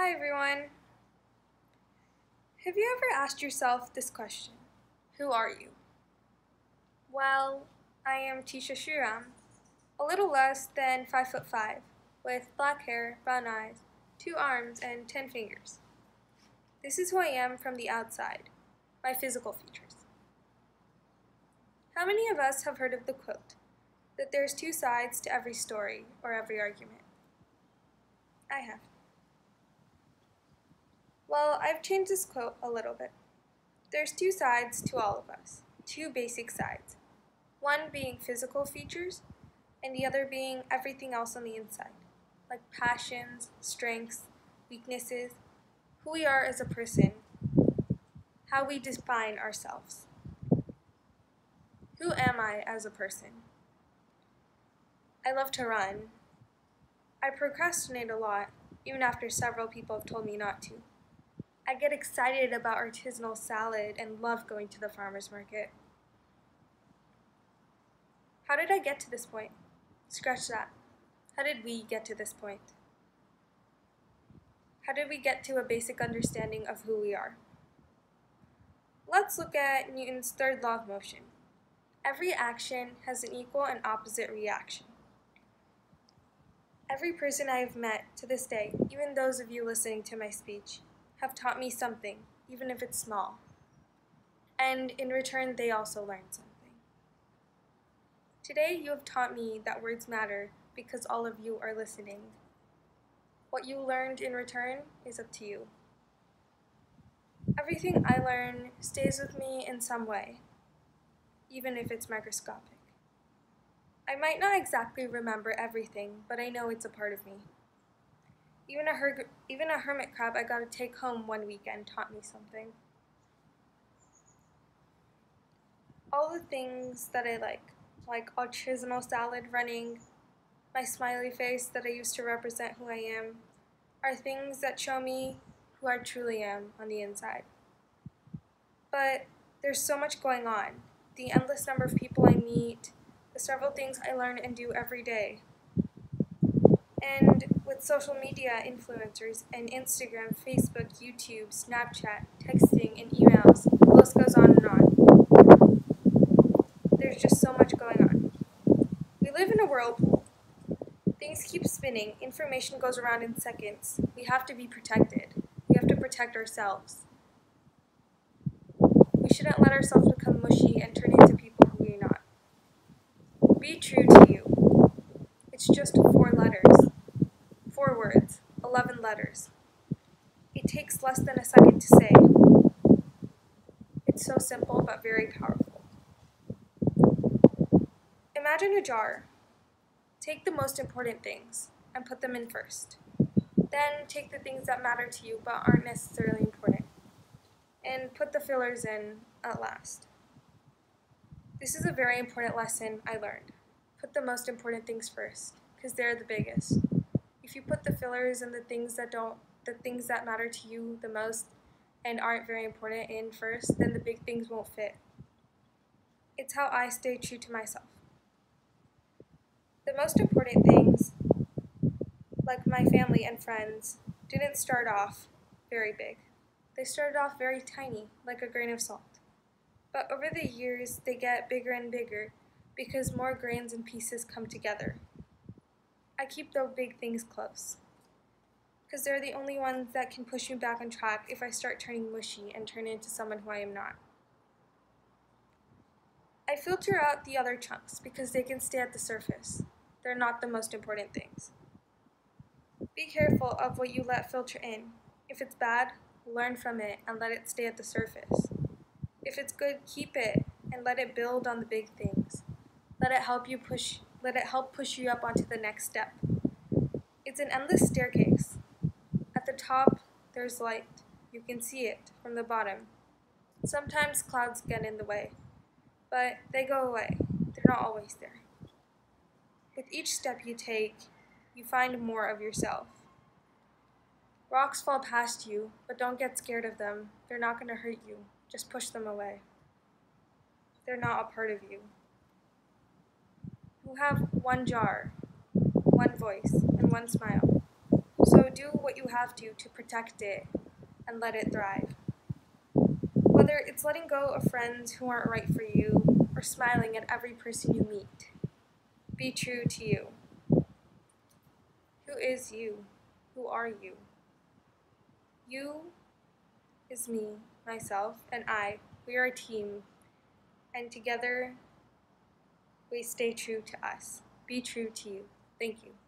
Hi everyone! Have you ever asked yourself this question? Who are you? Well, I am Teesha Sreeram, a little less than 5'5", with black hair, brown eyes, 2 arms, and 10 fingers. This is who I am from the outside, my physical features. How many of us have heard of the quote, that there's 2 sides to every story or every argument? I have. Well, I've changed this quote a little bit. There's 2 sides to all of us, 2 basic sides. One being physical features, and the other being everything else on the inside, like passions, strengths, weaknesses, who we are as a person, how we define ourselves. Who am I as a person? I love to run. I procrastinate a lot, even after several people have told me not to. I get excited about artisanal salad and love going to the farmer's market. How did I get to this point? Scratch that. How did we get to this point? How did we get to a basic understanding of who we are? Let's look at Newton's third law of motion. Every action has an equal and opposite reaction. Every person I have met to this day, even those of you listening to my speech, have taught me something, even if it's small. And in return, they also learned something. Today, you have taught me that words matter because all of you are listening. What you learned in return is up to you. Everything I learn stays with me in some way, even if it's microscopic. I might not exactly remember everything, but I know it's a part of me. Even a hermit crab I got to take home one weekend taught me something. All the things that I like artisanal salad running, my smiley face that I used to represent who I am, are things that show me who I truly am on the inside. But there's so much going on, the endless number of people I meet, the several things I learn and do every day. And with social media influencers and Instagram, Facebook, YouTube, Snapchat, texting, and emails, the list goes on and on. There's just so much going on. We live in a whirlpool. Things keep spinning, information goes around in seconds. We have to be protected. We have to protect ourselves. We shouldn't let ourselves become mushy and turn into people who we're not. Be true to you. It's just 4 letters. 4 words, 11 letters. It takes less than a second to say. It's so simple but very powerful. Imagine a jar. Take the most important things and put them in first. Then take the things that matter to you but aren't necessarily important, and put the fillers in at last. This is a very important lesson I learned. Put the most important things first, because they're the biggest. If you put the fillers and the things that matter to you the most and aren't very important in first, then the big things won't fit. It's how I stay true to myself. The most important things, like my family and friends, didn't start off very big. They started off very tiny, like a grain of salt. But over the years, they get bigger and bigger because more grains and pieces come together. I keep the big things close, because they're the only ones that can push me back on track if I start turning mushy and turn into someone who I am not. I filter out the other chunks because they can stay at the surface. They're not the most important things. Be careful of what you let filter in. If it's bad, learn from it and let it stay at the surface. If it's good, keep it and let it build on the big things. Let it help push you up onto the next step. It's an endless staircase. At the top, there's light. You can see it from the bottom. Sometimes clouds get in the way, but they go away. They're not always there. With each step you take, you find more of yourself. Rocks fall past you, but don't get scared of them. They're not going to hurt you. Just push them away. They're not a part of you. You have one jar, one voice, and one smile. So So do what you have to protect it and let it thrive. Whether it's letting go of friends who aren't right for you or smiling at every person you meet, be true to you. Who is you? Who are you? You is me, myself, and I. We are a team, and together we stay true to us. Be true to you. Thank you.